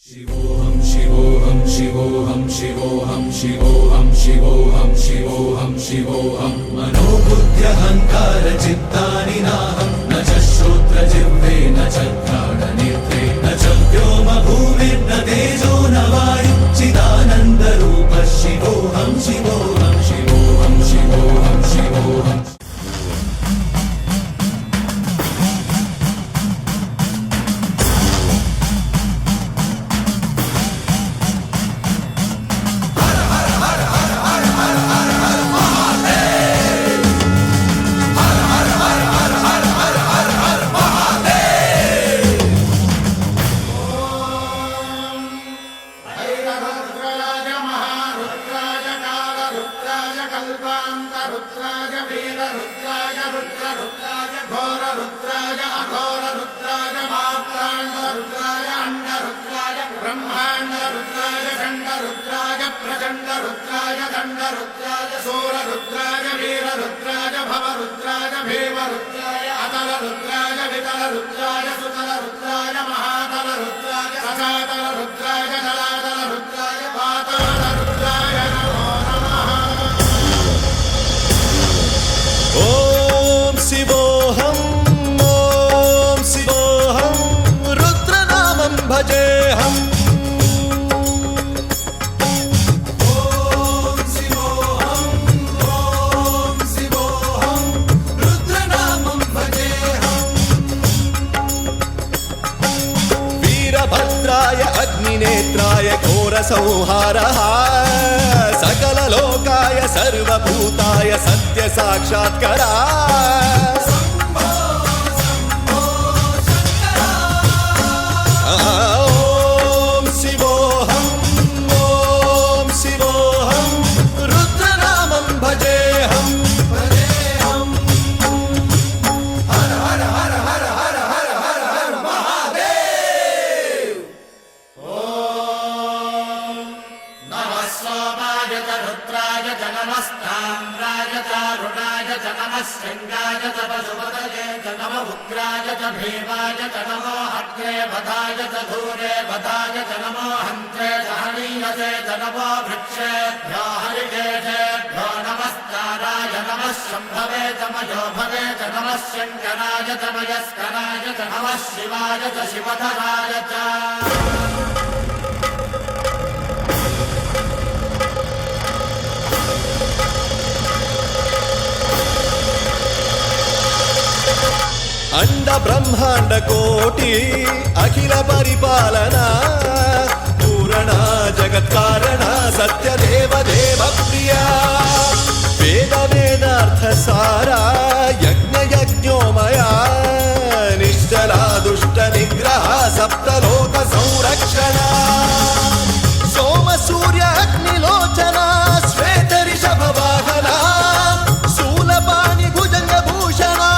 शिवोऽहं शिवोऽहं शिवोऽहं शिवोऽहं शिवोऽहं शिवोऽहं शिवोऽहं शिवोऽहं मनोबुद्ध्यहङ्कार चित्तानि नाहं न च श्रोत्रजिह्वे न च घ्राणनेत्रे न च व्योम भूमिर्न तेजो न वायुः चिदानन्दरूपः शिवोऽहं शिवोऽहं शिवोऽहं शिवोऽहं शिवोऽहं रुद्राय वीररुद्राय रुद्ररुद्राय घोररुद्राय अघोररुद्राय मात्राण्डरुद्राय अण्डरुद्राय ब्रह्माण्डरुद्राय खण्डरुद्राय प्रचण्डरुद्राय दण्डरुद्राय सूररुद्राय वीररुद्राय भवरुद्राय भीमरुद्राय अतलरुद्राय वितलरुद्राय सुतलरुद्राय महातलरुद्राय रसातलरुद्राय जलातलरुद्राय पातालरुद्राय नमो नमः। ॐ शिवोऽहं रुद्रनामं भजेऽहम्। ॐ शिवोऽहं रुद्रनामं भजेऽहम्। वीरभद्राय अग्निनेत्राय घोरसंहारः सकललोकाय सर्वभूताय सत्यसाक्षात्करा। ॐ शिवोऽहं रुद्रनामं भजेऽहम्। हर हर हर हर हर हर हर हर महादेव। नमः सोमाय च रुद्राय च नमस्ताम्राय च रुणाय च नमः शृङ्गाय च पशुपतये च नमः उग्राय च भीमाय च नमो अग्रे वधाय च धूरे वधाय च नमो हन्त्रे च हनीयसे च नमो वृक्षेभ्यो हरिकेशेभ्यो नमस्काराय नमः शम्भवे च मयोभवे च नमः शङ्कराय च मयस्कराय च नमः शिवाय च शिवधराय च। अंड ब्रह्मांड कोटि अखिल परिपालना पूरणा जगत्कारणा सत्यदेव देव प्रिया वेद वेदार्थ सारा यज्ञ यज्ञोमया निश्चला दुष्ट निग्रह सप्तलोक संरक्षणा सोम सूर्य अग्निलोचना श्वेत ऋषभ वाहना शूलपाणि भुजंग भूषणा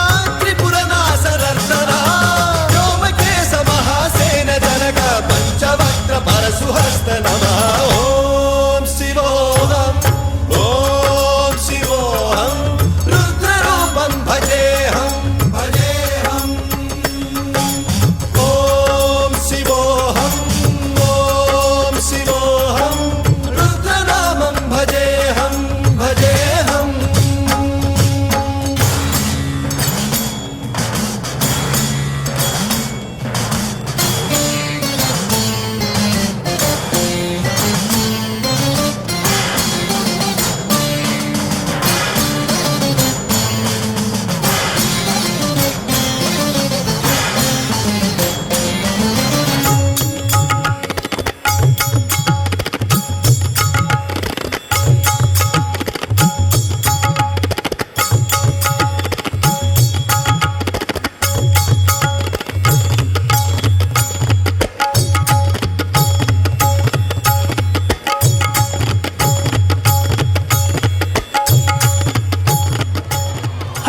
परशुहस्त नमः। ॐ शिवोऽहं रुद्ररूपं भजेऽहं। ॐ शिवोऽहं रुद्रनामं भजेऽहं।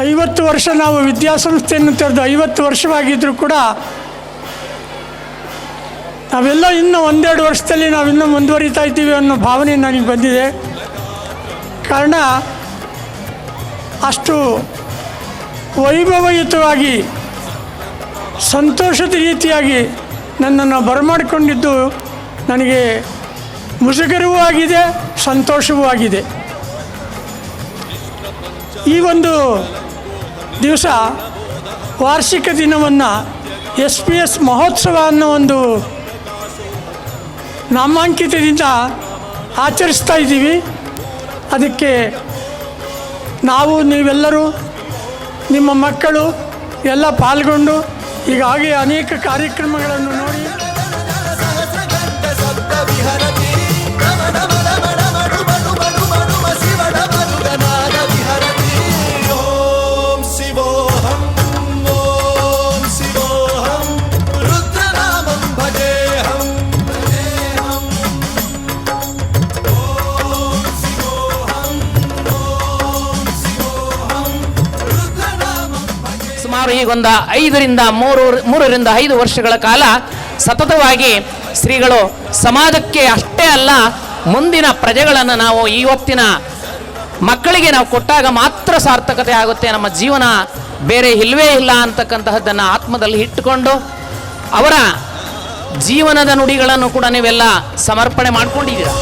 ಐವತ್ತು ವರ್ಷ ನಾವು ವಿದ್ಯಾಸಂಸ್ಥೆಯನ್ನು ತೆರೆದು 50 ವರ್ಷವಾಗಿದ್ದರೂ ಕೂಡ ನಾವೆಲ್ಲ ಇನ್ನೂ ಒಂದೆರಡು ವರ್ಷದಲ್ಲಿ ನಾವಿನ್ನೂ ಮುಂದುವರಿತಾ ಇದ್ದೀವಿ ಅನ್ನೋ ಭಾವನೆ ನನಗೆ ಬಂದಿದೆ. ಕಾರಣ ಅಷ್ಟು ವೈಭವಯುತವಾಗಿ ಸಂತೋಷದ ರೀತಿಯಾಗಿ ನನ್ನನ್ನು ಬರಮಾಡಿಕೊಂಡಿದ್ದು ನನಗೆ ಮುಜುಗರವೂ ಆಗಿದೆ, ಸಂತೋಷವೂ ಆಗಿದೆ. ಈ ಒಂದು ದಿವಸ ವಾರ್ಷಿಕ ದಿನವನ್ನು SPS ಮಹೋತ್ಸವ ಅನ್ನೋ ಒಂದು ನಾಮಾಂಕಿತದಿಂದ ಆಚರಿಸ್ತಾ ಇದ್ದೀವಿ. ಅದಕ್ಕೆ ನಾವು ನೀವೆಲ್ಲರೂ ನಿಮ್ಮ ಮಕ್ಕಳು ಎಲ್ಲ ಪಾಲ್ಗೊಂಡು ಹೀಗಾಗಿ ಅನೇಕ ಕಾರ್ಯಕ್ರಮಗಳನ್ನು ನೋಡಿ ಸಹಸ್ರಗಂಧ ಸಪ್ತ ವಿಹರತಿ ರಮಣ ಮಣ ಮಣ ಮಣು ಮಣು ಮಣು ಮಣು ಶಿವಣ ಮರುಗನಾದ ವಿಹರತಿ. ಓಂ ಶಿವೋಹಂ ಓಂ ಶಿವೋಹಂ ರುದ್ರನಾಮಂ ಭಜೇಹಂ ಭಜೇಹಂ. ಓಂ ಶಿವೋಹಂ ಓಂ ಶಿವೋಹಂ ರುದ್ರನಾಮಂ ಭಜೇಹಂ. ಸುಮಾರು ಈಗೊಂದು 3 ವರ್ಷಗಳ ಕಾಲ ಸತತವಾಗಿ ಶ್ರೀಗಳು ಸಮಾಜಕ್ಕೆ ಅಷ್ಟೇ ಅಲ್ಲ, ಮುಂದಿನ ಪ್ರಜೆಗಳನ್ನು ನಾವು ಇವತ್ತಿನ ಮಕ್ಕಳಿಗೆ ನಾವು ಕೊಟ್ಟಾಗ ಮಾತ್ರ ಸಾರ್ಥಕತೆ ಆಗುತ್ತೆ, ನಮ್ಮ ಜೀವನ ಬೇರೆ ಇಲ್ಲವೇ ಇಲ್ಲ ಅಂತಕ್ಕಂತಹದ್ದನ್ನು ಆತ್ಮದಲ್ಲಿ ಇಟ್ಟುಕೊಂಡು ಅವರ ಜೀವನದ ನುಡಿಗಳನ್ನು ಕೂಡ ನೀವೆಲ್ಲ ಸಮರ್ಪಣೆ ಮಾಡ್ಕೊಂಡಿದ್ದೀರಾ.